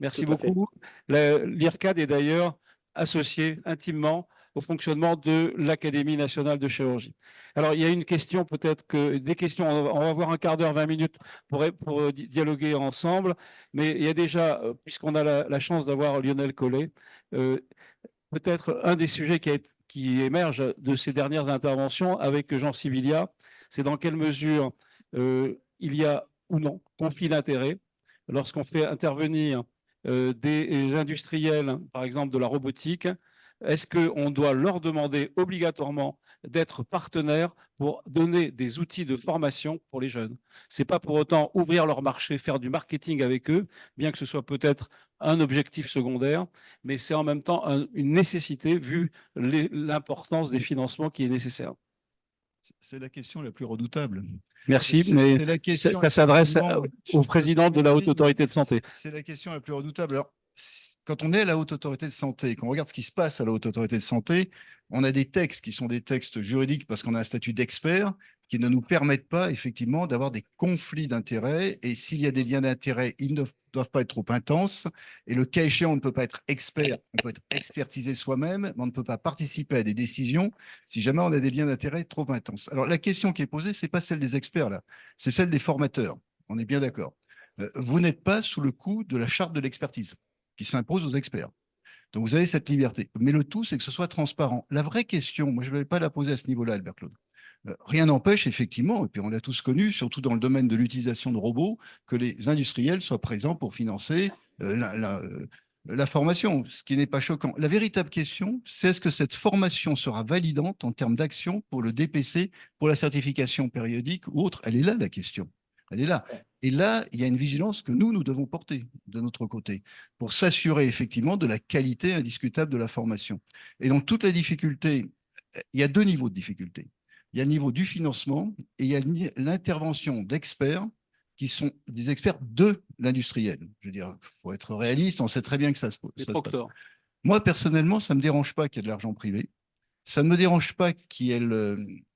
Merci Tout à fait. beaucoup. L'IRCAD est d'ailleurs associé intimement au fonctionnement de l'Académie nationale de chirurgie. Alors, il y a une question, peut-être que des questions, on va avoir un quart d'heure, 20 minutes pour dialoguer ensemble, mais il y a déjà, puisqu'on a la chance d'avoir Lionel Collet, peut-être un des sujets qui émerge de ces dernières interventions avec Jean Sibilia, c'est dans quelle mesure il y a ou non conflit d'intérêts lorsqu'on fait intervenir des industriels, par exemple de la robotique. Est-ce qu'on doit leur demander obligatoirement d'être partenaires pour donner des outils de formation pour les jeunes? Ce n'est pas pour autant ouvrir leur marché, faire du marketing avec eux, bien que ce soit peut-être un objectif secondaire, mais c'est en même temps une nécessité vu l'importance des financements qui est nécessaire. C'est la question la plus redoutable. Merci, mais ça s'adresse au président de la Haute Autorité de Santé. C'est la question la plus redoutable. Alors, quand on est à la Haute Autorité de Santé, quand on regarde ce qui se passe à la Haute Autorité de Santé, on a des textes qui sont des textes juridiques parce qu'on a un statut d'expert qui ne nous permettent pas effectivement d'avoir des conflits d'intérêts. Et s'il y a des liens d'intérêt, ils ne doivent pas être trop intenses. Et le cas échéant, on ne peut pas être expert, on peut être expertisé soi-même, mais on ne peut pas participer à des décisions si jamais on a des liens d'intérêt trop intenses. Alors la question qui est posée, ce n'est pas celle des experts là, c'est celle des formateurs. On est bien d'accord. Vous n'êtes pas sous le coup de la charte de l'expertise qui s'impose aux experts. Donc vous avez cette liberté. Mais le tout, c'est que ce soit transparent. La vraie question, moi je ne vais pas la poser à ce niveau-là, Albert Claude. Rien n'empêche effectivement, et puis on l'a tous connu, surtout dans le domaine de l'utilisation de robots, que les industriels soient présents pour financer la formation, ce qui n'est pas choquant. La véritable question, c'est est-ce que cette formation sera validante en termes d'action pour le DPC, pour la certification périodique ou autre? Elle est là la question. Elle est là. Et là, il y a une vigilance que nous devons porter de notre côté pour s'assurer effectivement de la qualité indiscutable de la formation. Et donc, toute la difficulté, il y a deux niveaux de difficulté. Il y a le niveau du financement et il y a l'intervention d'experts qui sont des experts de l'industriel. Je veux dire, il faut être réaliste, on sait très bien que ça se passe. Moi, personnellement, ça ne me dérange pas qu'il y ait de l'argent privé. Ça ne me dérange pas qu'il y ait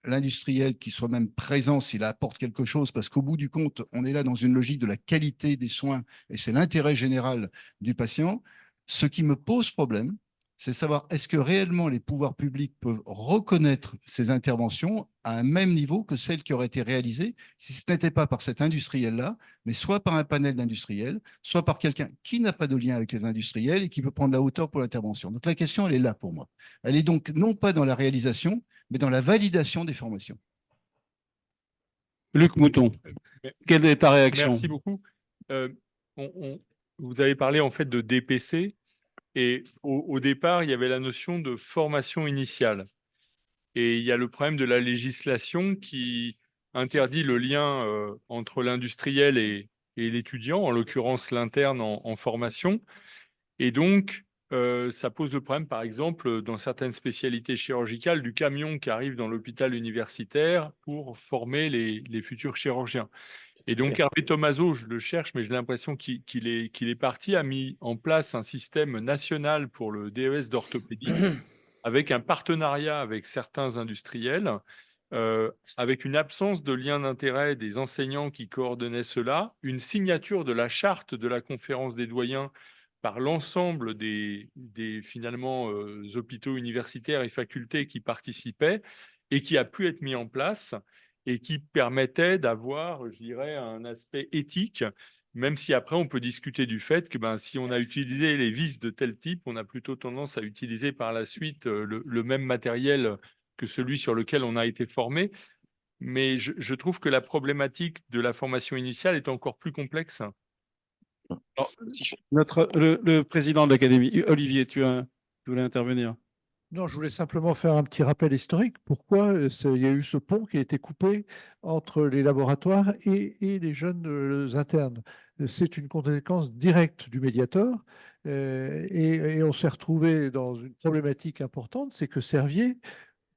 l'industriel qui soit même présent s'il apporte quelque chose, parce qu'au bout du compte, on est là dans une logique de la qualité des soins et c'est l'intérêt général du patient. Ce qui me pose problème, c'est savoir est-ce que réellement les pouvoirs publics peuvent reconnaître ces interventions à un même niveau que celles qui auraient été réalisées si ce n'était pas par cet industriel-là, mais soit par un panel d'industriels, soit par quelqu'un qui n'a pas de lien avec les industriels et qui peut prendre la hauteur pour l'intervention. Donc la question, elle est là pour moi. Elle est donc non pas dans la réalisation, mais dans la validation des formations. Luc Mouton, quelle est ta réaction? Merci beaucoup. Vous avez parlé en fait de DPC. Et au départ, il y avait la notion de formation initiale. Et il y a le problème de la législation qui interdit le lien entre l'industriel et l'étudiant, en l'occurrence l'interne en formation. Et donc, ça pose le problème, par exemple, dans certaines spécialités chirurgicales, du camion qui arrive dans l'hôpital universitaire pour former les futurs chirurgiens. Et donc, Hervé Tomaso, je le cherche, mais j'ai l'impression qu'il est parti, a mis en place un système national pour le DES d'orthopédie, avec un partenariat avec certains industriels, avec une absence de lien d'intérêt des enseignants qui coordonnaient cela, une signature de la charte de la conférence des doyens par l'ensemble des finalement hôpitaux universitaires et facultés qui participaient et qui a pu être mis en place et qui permettait d'avoir, je dirais, un aspect éthique, même si après on peut discuter du fait que si on a utilisé les vis de tel type, on a plutôt tendance à utiliser par la suite le même matériel que celui sur lequel on a été formé. Mais je trouve que la problématique de la formation initiale est encore plus complexe. Alors, le président de l'Académie, Olivier, tu voulais intervenir? Non, je voulais simplement faire un petit rappel historique. Pourquoi il y a eu ce pont qui a été coupé entre les laboratoires et les jeunes internes? C'est une conséquence directe du Mediator et on s'est retrouvé dans une problématique importante, c'est que Servier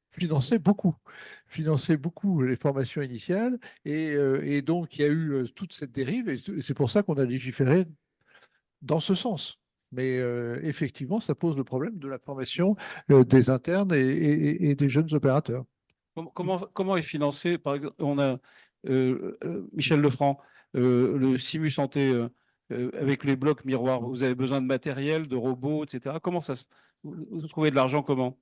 finançait beaucoup les formations initiales et donc il y a eu toute cette dérive et c'est pour ça qu'on a légiféré dans ce sens. Mais effectivement, ça pose le problème de la formation des internes et des jeunes opérateurs. Comment est financé, par exemple, on a Michel Lefranc, le Simu Santé avec les blocs miroirs? Vous avez besoin de matériel, de robots, etc. Comment ça se... Vous trouvez de l'argent comment?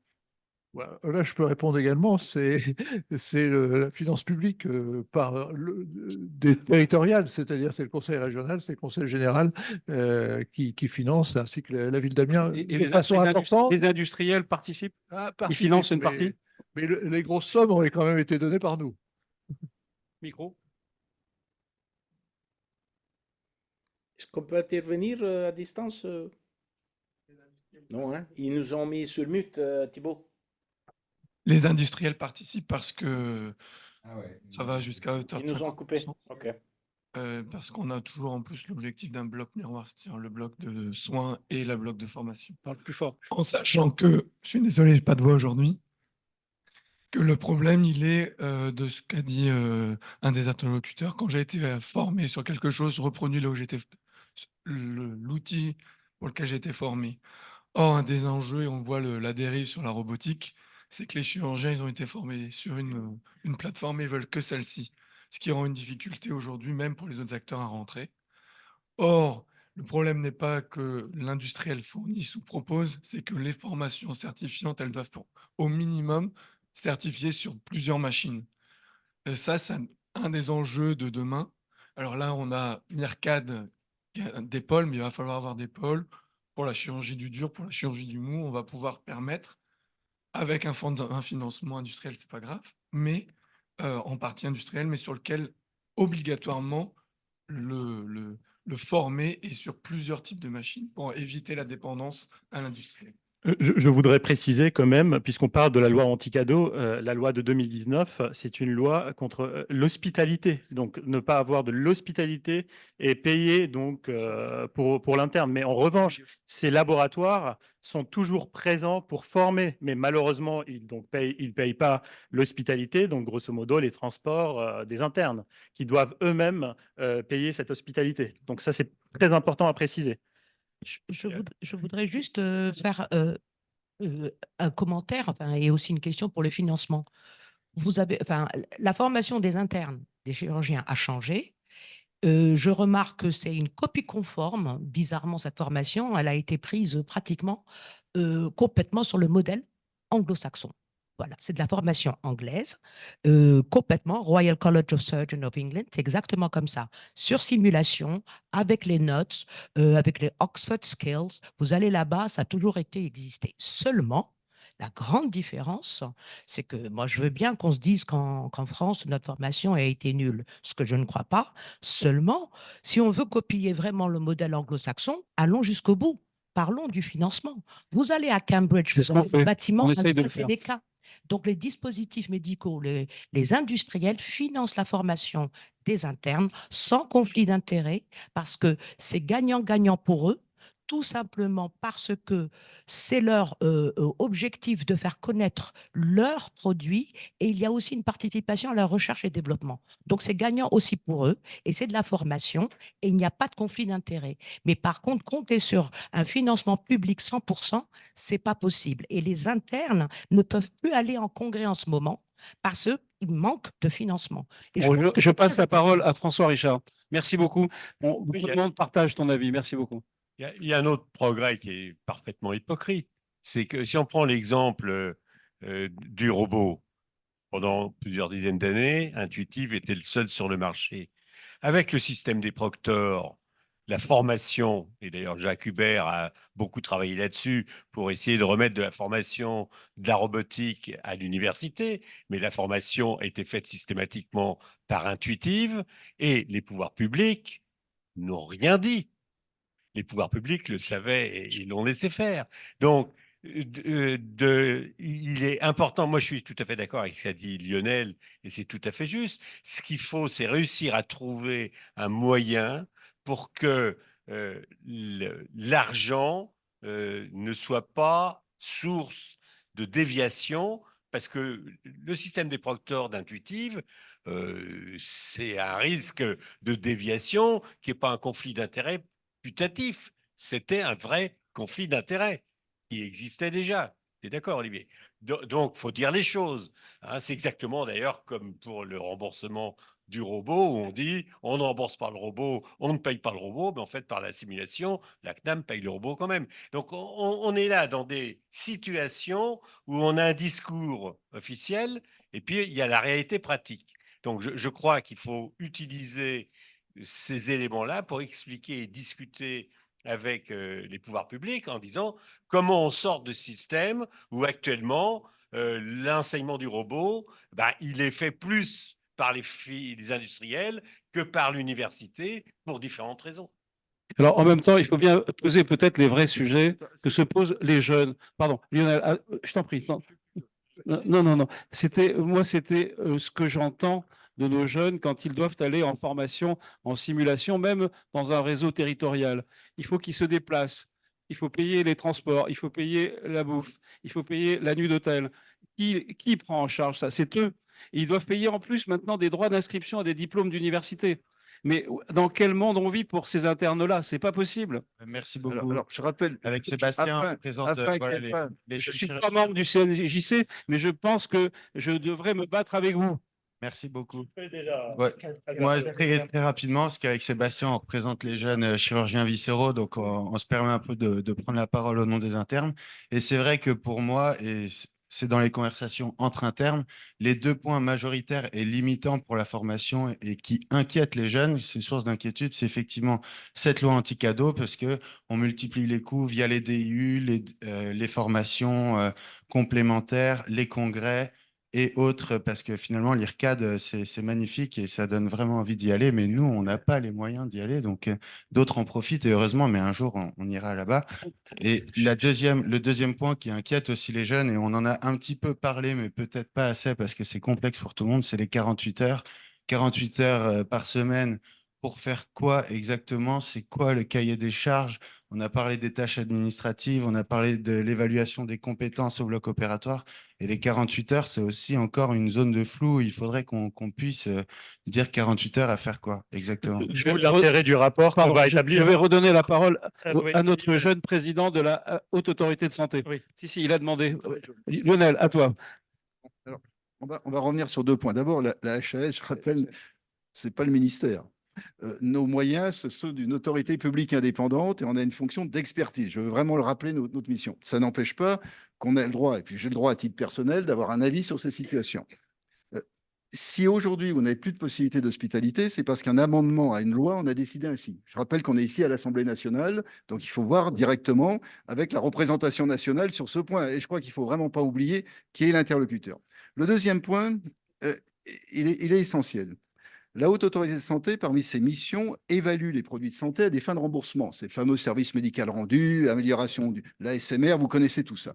Là, je peux répondre également, c'est la finance publique des territoriales, c'est-à-dire c'est le conseil régional, c'est le conseil général qui finance, ainsi que la ville d'Amiens, Et de façon importante. les industriels participent? Ils Participent, financent une partie? mais les grosses sommes ont quand même été données par nous. Micro? Est-ce qu'on peut intervenir à distance? Non, hein? Ils nous ont mis sur mute, Thibault. Les industriels participent parce que Ah ouais. ça va jusqu'à hauteur Ils de nous ont coupé. 50%. OK. Parce qu'on a toujours en plus l'objectif d'un bloc miroir, c'est-à-dire le bloc de soins et le bloc de formation. Parle plus fort. En sachant que, je suis désolé, j'ai pas de voix aujourd'hui, que le problème, il est de ce qu'a dit un des interlocuteurs. Quand j'ai été formé sur quelque chose, je reproduis là où j'étais, l'outil pour lequel j'ai été formé. Or, un des enjeux, et on voit la dérive sur la robotique, c'est que les chirurgiens, ils ont été formés sur une plateforme et ils veulent que celle-ci, ce qui rend une difficulté aujourd'hui, même pour les autres acteurs à rentrer. Or, le problème n'est pas que l'industriel fournisse ou propose, c'est que les formations certifiantes, elles doivent au minimum certifier sur plusieurs machines. Et ça, c'est un des enjeux de demain. Alors là, on a l'IRCAD des pôles, mais il va falloir avoir des pôles pour la chirurgie du dur, pour la chirurgie du mou. On va pouvoir permettre, avec un financement industriel, c'est pas grave, mais en partie industrielle, mais sur lequel obligatoirement le former est sur plusieurs types de machines pour éviter la dépendance à l'industriel. Je voudrais préciser quand même, puisqu'on parle de la loi anti-cadeau, la loi de 2019, c'est une loi contre l'hospitalité. Donc, ne pas avoir de l'hospitalité et payer donc, pour l'interne. Mais en revanche, ces laboratoires sont toujours présents pour former. Mais malheureusement, ils ne payent pas l'hospitalité, donc grosso modo les transports des internes, qui doivent eux-mêmes payer cette hospitalité. Donc ça, c'est très important à préciser. Je voudrais juste faire un commentaire, enfin, et aussi une question pour le financement. La formation des internes, des chirurgiens a changé. Je remarque que c'est une copie conforme. Bizarrement, cette formation, elle a été prise pratiquement complètement sur le modèle anglo-saxon. Voilà, c'est de la formation anglaise, complètement. Royal College of Surgeons of England, c'est exactement comme ça. Sur simulation, avec les notes, avec les Oxford Skills, vous allez là-bas, ça a toujours été existé. Seulement, la grande différence, c'est que moi, je veux bien qu'on se dise qu'en France, notre formation a été nulle, ce que je ne crois pas. Seulement, si on veut copier vraiment le modèle anglo-saxon, allons jusqu'au bout. Parlons du financement. Vous allez à Cambridge, C'est ce vous qu'on avez fait. le bâtiment, On essaye de le faire. AstraZeneca. Donc, les dispositifs médicaux, les industriels financent la formation des internes sans conflit d'intérêt parce que c'est gagnant-gagnant pour eux, tout simplement parce que c'est leur objectif de faire connaître leurs produits et il y a aussi une participation à la recherche et développement. Donc, c'est gagnant aussi pour eux et c'est de la formation et il n'y a pas de conflit d'intérêt. Mais par contre, compter sur un financement public 100%, c'est pas possible. Et les internes ne peuvent plus aller en congrès en ce moment parce qu'il manque de financement. Et Bon, je passe la très parole à François Richard. Merci beaucoup. Bon, Oui, beaucoup de monde partage ton avis. Merci beaucoup. Il y a un autre progrès qui est parfaitement hypocrite. C'est que si on prend l'exemple du robot, pendant plusieurs dizaines d'années, Intuitive était le seul sur le marché. Avec le système des procteurs, la formation, et d'ailleurs Jacques Hubert a beaucoup travaillé là-dessus pour essayer de remettre de la formation de la robotique à l'université, mais la formation a été faite systématiquement par Intuitive et les pouvoirs publics n'ont rien dit. Les pouvoirs publics le savaient et ils l'ont laissé faire. Donc, il est important, moi je suis tout à fait d'accord avec ce qu'a dit Lionel, et c'est tout à fait juste. Ce qu'il faut, c'est réussir à trouver un moyen pour que l'argent ne soit pas source de déviation, parce que le système des procteurs d'Intuitive, c'est un risque de déviation qui n'est pas un conflit d'intérêts putatif. C'était un vrai conflit d'intérêts qui existait déjà. Tu es d'accord, Olivier? Donc, il faut dire les choses. Hein, c'est exactement d'ailleurs comme pour le remboursement du robot où on dit on ne rembourse pas le robot, on ne paye pas le robot, mais en fait, par la simulation, la CNAM paye le robot quand même. Donc, on est là dans des situations où on a un discours officiel et puis il y a la réalité pratique. Donc, je crois qu'il faut utiliser ces éléments-là pour expliquer et discuter avec les pouvoirs publics en disant comment on sort de système où actuellement l'enseignement du robot, il est fait plus par les industriels que par l'université pour différentes raisons. Alors, en même temps, il faut bien poser peut-être les vrais sujets que se posent les jeunes. Pardon, Lionel, je t'en prie. Non. C'était ce que j'entends de nos jeunes quand ils doivent aller en formation, en simulation, même dans un réseau territorial. Il faut qu'ils se déplacent. Il faut payer les transports. Il faut payer la bouffe. Il faut payer la nuit d'hôtel. Qui prend en charge ça? C'est eux. Et ils doivent payer en plus maintenant des droits d'inscription à des diplômes d'université. Mais dans quel monde on vit pour ces internes-là? C'est pas possible. Merci beaucoup. Alors, je rappelle, Avec Sébastien, on présente après les Je jeunes suis pas chirurgiens. membre du CNJC, mais je pense que je devrais me battre avec vous. Merci beaucoup. Ouais. Moi, très rapidement, parce qu'avec Sébastien, on représente les jeunes chirurgiens viscéraux, donc on se permet un peu de prendre la parole au nom des internes. Et c'est vrai que pour moi, et c'est dans les conversations entre internes, les deux points majoritaires et limitants pour la formation et qui inquiètent les jeunes, c'est source d'inquiétude, c'est effectivement cette loi anti-cadeau, parce que on multiplie les coûts via les DU, les formations complémentaires, les congrès et autres, parce que finalement, l'IRCAD, c'est magnifique et ça donne vraiment envie d'y aller, mais nous, on n'a pas les moyens d'y aller, donc d'autres en profitent, et heureusement, mais un jour, on ira là-bas. Et le deuxième point qui inquiète aussi les jeunes, et on en a un petit peu parlé, mais peut-être pas assez, parce que c'est complexe pour tout le monde, c'est les 48 heures. 48 heures par semaine, pour faire quoi exactement? C'est quoi le cahier des charges? On a parlé des tâches administratives, on a parlé de l'évaluation des compétences au bloc opératoire. Et les 48 heures, c'est aussi encore une zone de flou. Il faudrait qu'on puisse dire 48 heures à faire quoi exactement. D'où l'intérêt du rapport qu'on Pardon, va je établir. vais redonner la parole Oui, à notre Lionel. jeune président de la Haute Autorité de Santé. Oui. Si, il a demandé. Lionel, à toi. Alors, on va revenir sur deux points. D'abord, la HAS, je rappelle, c'est pas le ministère. Nos moyens, ce sont d'une autorité publique indépendante et on a une fonction d'expertise. Je veux vraiment le rappeler, notre mission. Ça n'empêche pas qu'on ait le droit, et puis j'ai le droit à titre personnel, d'avoir un avis sur ces situations. Si aujourd'hui, on n'avait plus de possibilité d'hospitalité, c'est parce qu'un amendement à une loi, on a décidé ainsi. Je rappelle qu'on est ici à l'Assemblée nationale, donc il faut voir directement avec la représentation nationale sur ce point. Et je crois qu'il ne faut vraiment pas oublier qui est l'interlocuteur. Le deuxième point, il est essentiel. La Haute Autorité de Santé, parmi ses missions, évalue les produits de santé à des fins de remboursement. C'est le fameux service médical rendu, amélioration de l'ASMR, vous connaissez tout ça.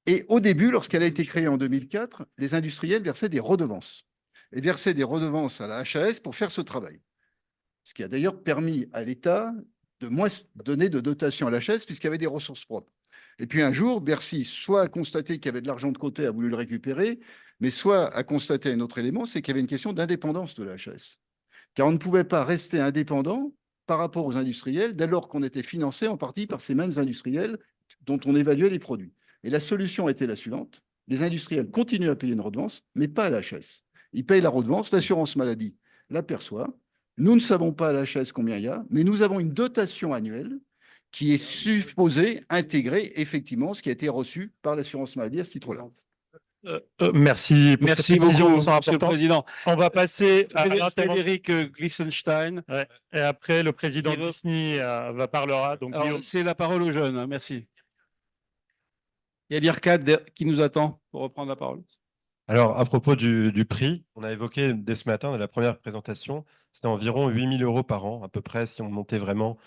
Et au début, lorsqu'elle a été créée en 2004, les industriels versaient des redevances. Et versaient des redevances à la HAS pour faire ce travail. Ce qui a d'ailleurs permis à l'État de moins donner de dotation à la HAS puisqu'il y avait des ressources propres. Et puis un jour, Bercy, soit a constaté qu'il y avait de l'argent de côté, a voulu le récupérer, mais soit a constaté un autre élément, c'est qu'il y avait une question d'indépendance de la HAS. Car on ne pouvait pas rester indépendant par rapport aux industriels dès lors qu'on était financé en partie par ces mêmes industriels dont on évaluait les produits. Et la solution était la suivante. Les industriels continuent à payer une redevance, mais pas à la HAS. Ils payent la redevance, l'assurance maladie l'aperçoit. Nous ne savons pas à la HAS combien il y a, mais nous avons une dotation annuelle qui est supposée intégrer effectivement ce qui a été reçu par l'assurance maladie à ce titre-là. Merci pour Merci ces précisions beaucoup, qui sont Monsieur le importantes. Président. On va passer à l'intervention. Frédéric Glissenstein. Ouais. Et après, le président Guillaume. Glisny parlera. Donc, Alors, Guillaume. c'est la parole aux jeunes. Merci. Il y a l'IRCAD qui nous attend pour reprendre la parole. Alors, à propos du prix, on a évoqué dès ce matin, dans la première présentation, c'était environ 8 000 € par an, à peu près, si on montait vraiment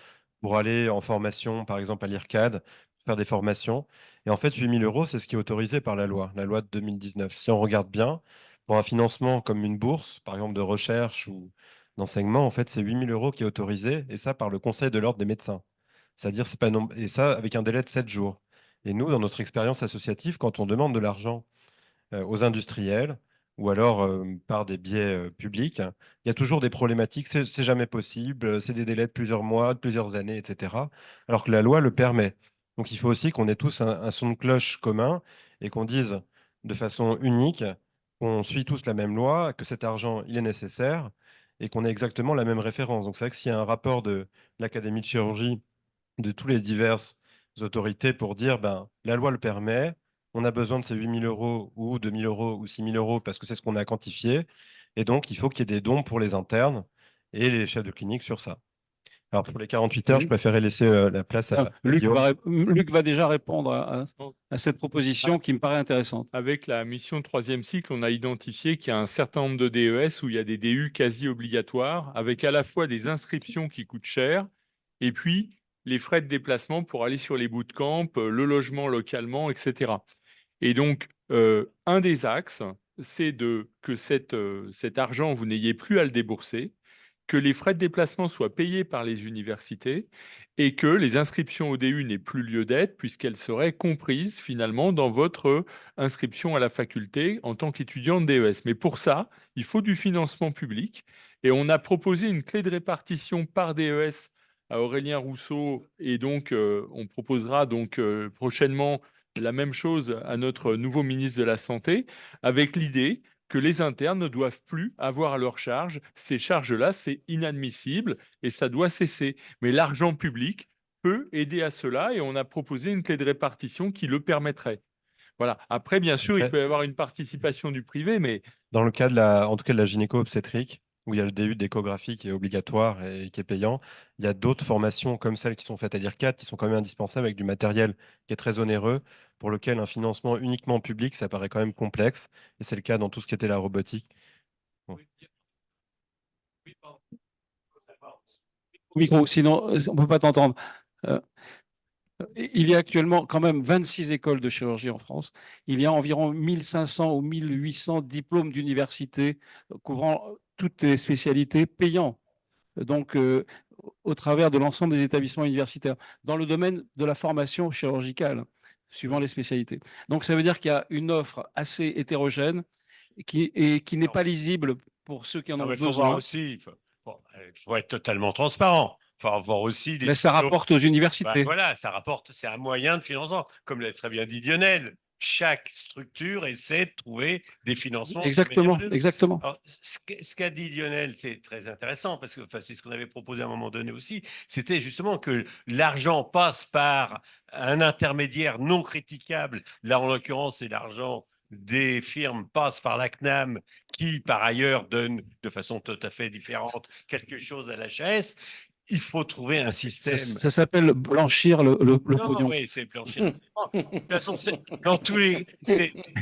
pour aller en formation, par exemple à l'IRCAD, faire des formations. Et en fait, 8 000 €, c'est ce qui est autorisé par la loi de 2019. Si on regarde bien, pour un financement comme une bourse, par exemple de recherche ou d'enseignement, en fait, c'est 8 000 € qui est autorisé, et ça par le Conseil de l'ordre des médecins. C'est-à-dire, c'est pas et ça avec un délai de 7 jours. Et nous, dans notre expérience associative, quand on demande de l'argent aux industriels ou alors par des biais publics, il y a toujours des problématiques. C'est jamais possible, c'est des délais de plusieurs mois, de plusieurs années, etc. Alors que la loi le permet. Donc il faut aussi qu'on ait tous un son de cloche commun et qu'on dise de façon unique qu'on suit tous la même loi, que cet argent, il est nécessaire et qu'on ait exactement la même référence. Donc, c'est vrai que s'il y a un rapport de l'Académie de chirurgie, de toutes les diverses autorités pour dire, ben, la loi le permet, on a besoin de ces 8 000 euros ou 2 000 euros ou 6 000 euros parce que c'est ce qu'on a quantifié. Et donc, il faut qu'il y ait des dons pour les internes et les chefs de clinique sur ça. Alors, pour les 48 heures, je préférais laisser la place à Luc Guillaume. Luc va déjà répondre à cette proposition qui me paraît intéressante. Avec la mission de troisième cycle, on a identifié qu'il y a un certain nombre de DES où il y a des DU quasi obligatoires, avec à la fois des inscriptions qui coûtent cher, et puis les frais de déplacement pour aller sur les bootcamps, le logement localement, etc. Et donc, un des axes, c'est que cet argent, vous n'ayez plus à le débourser, que les frais de déplacement soient payés par les universités et que les inscriptions au DU n'aient plus lieu d'être puisqu'elles seraient comprises finalement dans votre inscription à la faculté en tant qu'étudiant de DES. Mais pour ça, il faut du financement public et on a proposé une clé de répartition par DES à Aurélien Rousseau et donc on proposera donc prochainement la même chose à notre nouveau ministre de la Santé avec l'idée que les internes ne doivent plus avoir à leur charge. Ces charges-là, c'est inadmissible et ça doit cesser. Mais l'argent public peut aider à cela et on a proposé une clé de répartition qui le permettrait. Voilà. Après, bien sûr, il peut y avoir une participation du privé, mais Dans le cas en tout cas de la gynéco-obstétrique, où il y a le DU d'échographie qui est obligatoire et qui est payant, il y a d'autres formations comme celles qui sont faites à l'IRCAD qui sont quand même indispensables avec du matériel qui est très onéreux, pour lequel un financement uniquement public, ça paraît quand même complexe. Et c'est le cas dans tout ce qui était la robotique. Bon. Micro, sinon on ne peut pas t'entendre. Il y a actuellement quand même 26 écoles de chirurgie en France. Il y a environ 1500 ou 1800 diplômes d'université couvrant toutes les spécialités payants, donc au travers de l'ensemble des établissements universitaires, dans le domaine de la formation chirurgicale, suivant les spécialités. Donc ça veut dire qu'il y a une offre assez hétérogène qui n'est pas lisible pour ceux qui en ont Il faut voir besoin. aussi, il faut être totalement transparent. Il faut voir aussi Mais ça rapporte aux universités. Ben voilà, ça rapporte, c'est un moyen de financement. Comme l'a très bien dit Lionel, chaque structure essaie de trouver des financements. Exactement, exactement. Alors, ce qu'a dit Lionel, c'est très intéressant parce que c'est ce qu'on avait proposé à un moment donné aussi. C'était justement que l'argent passe par un intermédiaire non critiquable. Là, en l'occurrence, c'est l'argent des firmes passe par la CNAM qui, par ailleurs, donne de façon tout à fait différente quelque chose à l'HAS. Il faut trouver un système. Ça s'appelle blanchir le pognon. Oui, c'est blanchir. De toute façon, dans tous les,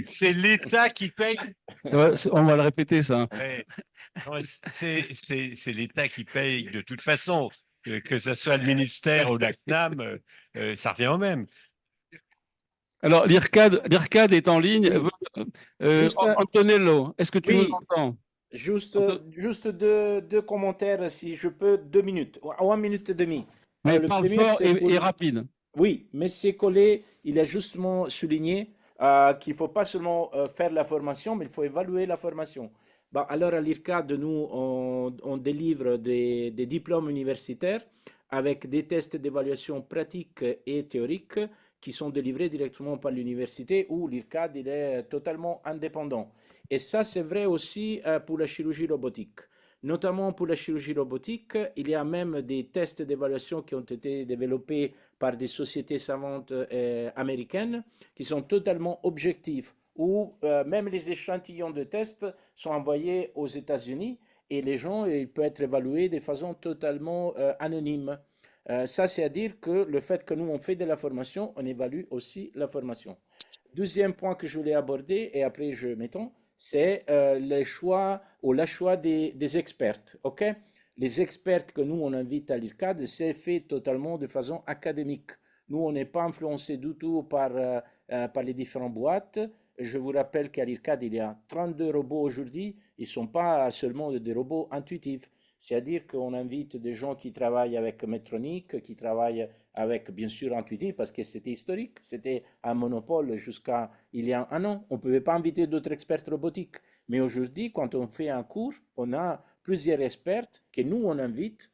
c'est l'État qui paye. On va le répéter, ça. Ouais. C'est l'État qui paye de toute façon. Que ce soit le ministère ou la CNAM, ça revient au même. Alors, l'IRCAD est en ligne. Antonello, est-ce que tu nous entends? Juste deux commentaires, si je peux, 2 minutes, ou 1 minute et demie. Mais parle fort et rapide. Oui, M. Collet, il a justement souligné qu'il ne faut pas seulement faire la formation, mais il faut évaluer la formation. Bah, alors, à l'IRCAD, nous, on délivre des diplômes universitaires avec des tests d'évaluation pratiques et théoriques qui sont délivrés directement par l'université où l'IRCAD il est totalement indépendant. Et ça, c'est vrai aussi pour la chirurgie robotique. Notamment pour la chirurgie robotique, il y a même des tests d'évaluation qui ont été développés par des sociétés savantes américaines qui sont totalement objectifs, où même les échantillons de tests sont envoyés aux États-Unis et les gens ils peuvent être évalués de façon totalement anonyme. Ça, c'est à dire que le fait que nous, on fait de la formation, on évalue aussi la formation. Deuxième point que je voulais aborder, et après je m'étends, c'est le choix ou la choix des experts. Ok, les experts que nous, on invite à l'IRCAD, c'est fait totalement de façon académique. Nous, on n'est pas influencé du tout par les différentes boîtes. Je vous rappelle qu'à l'IRCAD, il y a 32 robots aujourd'hui. Ils ne sont pas seulement des robots intuitifs. C'est-à-dire qu'on invite des gens qui travaillent avec Medtronic, qui travaillent avec, bien sûr, Intuitive, parce que c'était historique, c'était un monopole jusqu'à il y a 1 an. On ne pouvait pas inviter d'autres experts robotiques. Mais aujourd'hui, quand on fait un cours, on a plusieurs experts que nous, on invite,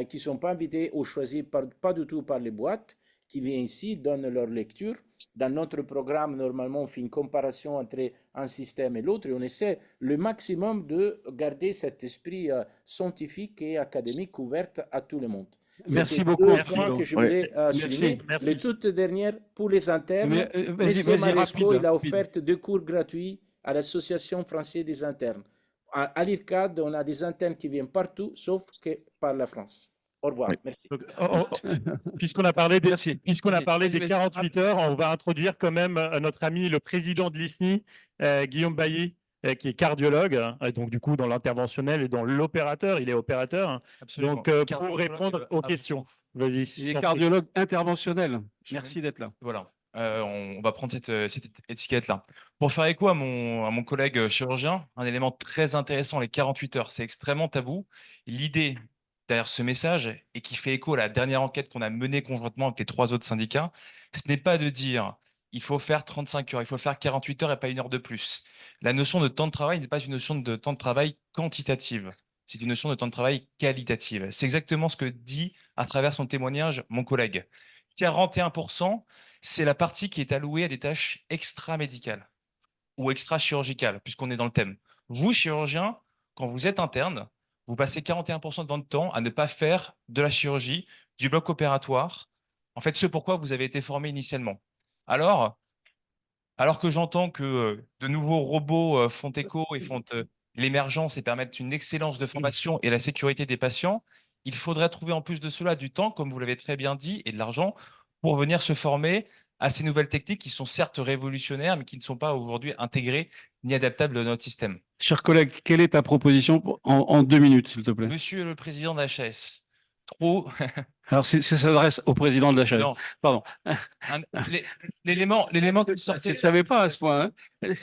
qui ne sont pas invités ou choisis pas du tout par les boîtes, qui viennent ici, donnent leur lecture. Dans notre programme, normalement, on fait une comparaison entre un système et l'autre et on essaie le maximum de garder cet esprit scientifique et académique ouvert à tout le monde. Merci C'était beaucoup, deux Merci. points que je Ouais. voulais souligner. Merci. Les toutes dernières, pour les internes, vas-y, M. Maresco, rapide, il a rapide. offert 2 cours gratuits à l'Association française des internes. À l'IRCAD, on a des internes qui viennent partout, sauf que par la France. Au revoir. Merci. Puisqu'on a parlé des, puisqu'on a parlé des Vas-y. 48 heures, on va introduire quand même notre ami, le président de l'ISNI, Guillaume Bailly, qui est cardiologue, hein, et donc du coup dans l'interventionnel et dans l'opérateur, il est opérateur. Hein. Absolument. Donc pour Cardiologue répondre aux à questions, bout. vas-y. Il est cardiologue interventionnel. Merci d'être là. Voilà. On va prendre cette étiquette-là. Pour faire écho à mon collègue chirurgien, un élément très intéressant, les 48 heures, c'est extrêmement tabou. L'idée derrière ce message, et qui fait écho à la dernière enquête qu'on a menée conjointement avec les 3 autres syndicats, ce n'est pas de dire il faut faire 35 heures, il faut faire 48 heures et pas 1 heure de plus. La notion de temps de travail n'est pas une notion de temps de travail quantitative, c'est une notion de temps de travail qualitative. C'est exactement ce que dit à travers son témoignage mon collègue. 41%, c'est la partie qui est allouée à des tâches extra-médicales ou extra-chirurgicales, puisqu'on est dans le thème. Vous, chirurgien, quand vous êtes interne, vous passez 41% de votre temps à ne pas faire de la chirurgie, du bloc opératoire, en fait, ce pourquoi vous avez été formé initialement. Alors que j'entends que de nouveaux robots font écho et font l'émergence et permettent une excellence de formation et la sécurité des patients, il faudrait trouver en plus de cela du temps, comme vous l'avez très bien dit, et de l'argent pour venir se former à ces nouvelles techniques qui sont certes révolutionnaires, mais qui ne sont pas aujourd'hui intégrées ni adaptables à notre système. Cher collègue, quelle est ta proposition en 2 minutes, s'il te plaît? Monsieur le président de l'HAS, trop... Alors, ça s'adresse au président de la chaise. Non. Pardon. L'élément qui sortait... Je ne savais pas à ce point. Hein.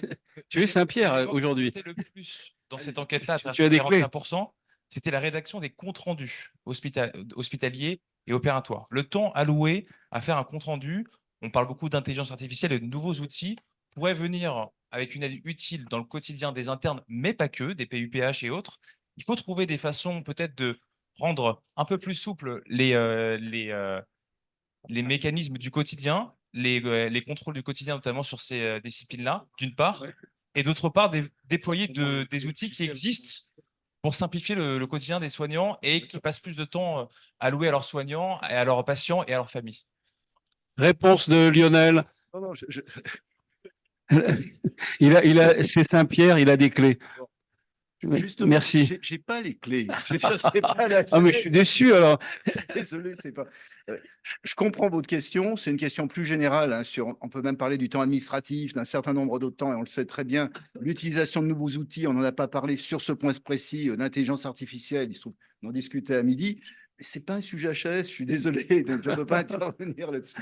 Tu es Saint-Pierre aujourd'hui. Le plus dans cette enquête-là, Tu as des clés. 41%, c'était la rédaction des comptes rendus hospitaliers et opératoires. Le temps alloué à faire un compte rendu, on parle beaucoup d'intelligence artificielle et de nouveaux outils, pourrait venir avec une aide utile dans le quotidien des internes, mais pas que, des PUPH et autres. Il faut trouver des façons peut-être de rendre un peu plus souples les mécanismes du quotidien, les contrôles du quotidien, notamment sur ces disciplines-là, d'une part, et d'autre part, déployer des outils qui existent pour simplifier le quotidien des soignants et qui passent plus de temps alloué à leurs soignants, et à leurs patients et à leurs familles. Réponse de Lionel. Non, C'est Saint-Pierre, il a des clés. Justement, Merci. J'ai pas les clés. Je veux dire, c'est pas la Ah, mais je suis déçu alors. Désolé, c'est pas. Je comprends votre question. C'est une question plus générale. Hein, on peut même parler du temps administratif, d'un certain nombre d'autres temps, et on le sait très bien. L'utilisation de nouveaux outils, on n'en a pas parlé sur ce point précis d'intelligence artificielle. Il se trouve, on en discutait à midi. Mais c'est pas un sujet HAS. Je suis désolé, donc je ne peux pas intervenir là-dessus.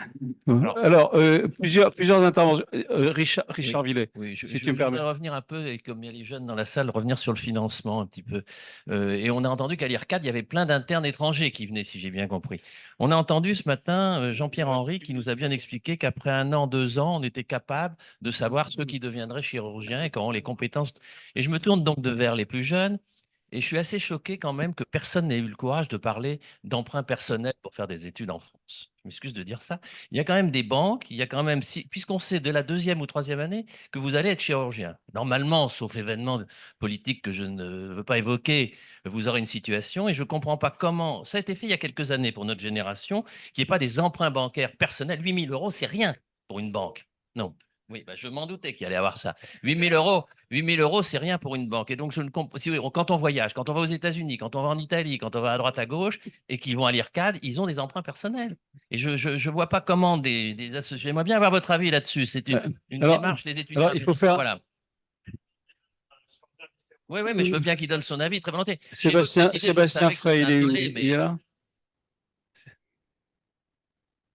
Alors, plusieurs interventions. Richard Villet, Oui, si je tu me permets. voudrais revenir un peu, et comme il y a les jeunes dans la salle, revenir sur le financement un petit peu. Et on a entendu qu'à l'IRCAD, il y avait plein d'internes étrangers qui venaient, si j'ai bien compris. On a entendu ce matin Jean-Pierre Henry qui nous a bien expliqué qu'après 1 an, 2 ans, on était capable de savoir ceux qui deviendraient chirurgiens et qui auront les compétences. Et je me tourne donc vers les plus jeunes. Et je suis assez choqué quand même que personne n'ait eu le courage de parler d'emprunt personnel pour faire des études en France. Je m'excuse de dire ça. Il y a quand même des banques, il y a quand même, puisqu'on sait de la 2e ou 3e année que vous allez être chirurgien. Normalement, sauf événement politique que je ne veux pas évoquer, vous aurez une situation et je ne comprends pas comment, ça a été fait il y a quelques années pour notre génération, qu'il n'y ait pas des emprunts bancaires personnels. 8 000 €, c'est rien pour une banque. Non. Oui, bah je m'en doutais qu'il allait avoir ça. 8 000 €, c'est rien pour une banque. Et donc, je ne comprends. Quand on voyage, quand on va aux États-Unis, quand on va en Italie, quand on va à droite à gauche et qu'ils vont à l'IRCAD, ils ont des emprunts personnels. Et je ne vois pas comment j'aimerais bien avoir votre avis là-dessus. C'est une démarche des étudiants. Alors, il faut faire. Voilà. Oui, mais je veux bien qu'il donne son avis très volontiers. Sébastien Frey, il est là.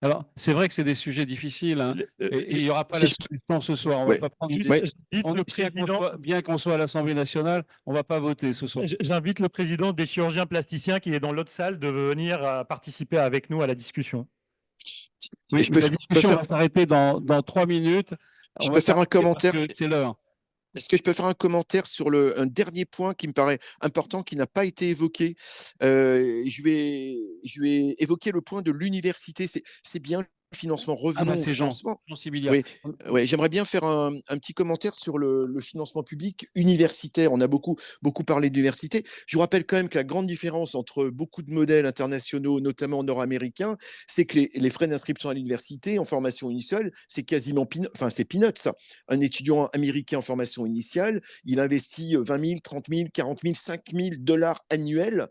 Alors, c'est vrai que c'est des sujets difficiles. Hein, et il n'y aura pas la solution ce soir. On va pas prendre bien qu'on soit à l'Assemblée nationale, on ne va pas voter ce soir. J'invite le président des chirurgiens plasticiens qui est dans l'autre salle de venir participer avec nous à la discussion. Oui, la discussion va s'arrêter dans 3 minutes. Je peux faire un commentaire. C'est l'heure. Est-ce que je peux faire un commentaire sur un dernier point qui me paraît important, qui n'a pas été évoqué? Je vais évoquer le point de l'université. C'est bien financement, Ah revenons bah, au c'est Jean, financement. Jean Sibilia. Oui, ouais, j'aimerais bien faire un petit commentaire sur le financement public universitaire. On a beaucoup parlé d'université. Je vous rappelle quand même que la grande différence entre beaucoup de modèles internationaux, notamment nord-américains, c'est que les frais d'inscription à l'université en formation initiale, c'est quasiment c'est peanuts, ça. Un étudiant américain en formation initiale, il investit 20 000, 30 000, 40 000, 5 000 dollars annuels,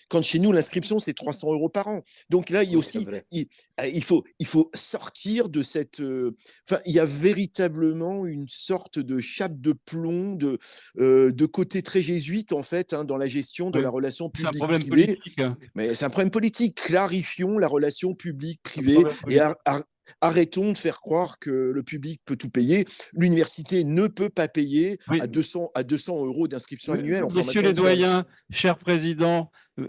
quand chez nous, l'inscription, c'est 300 € par an. Donc là, il y a aussi, il faut sortir de cette... Enfin, il y a véritablement une sorte de chape de plomb, de côté très jésuite, en fait, hein, dans la gestion de Oui, la relation c'est un problème publique-privée. politique, hein. Mais c'est un problème politique. Clarifions la relation publique-privée problème et politique. arrêtons de faire croire que le public peut tout payer. L'université ne peut pas payer Oui. à 200 € d'inscription annuelle en Messieurs formation les initiale. doyens, chers présidents,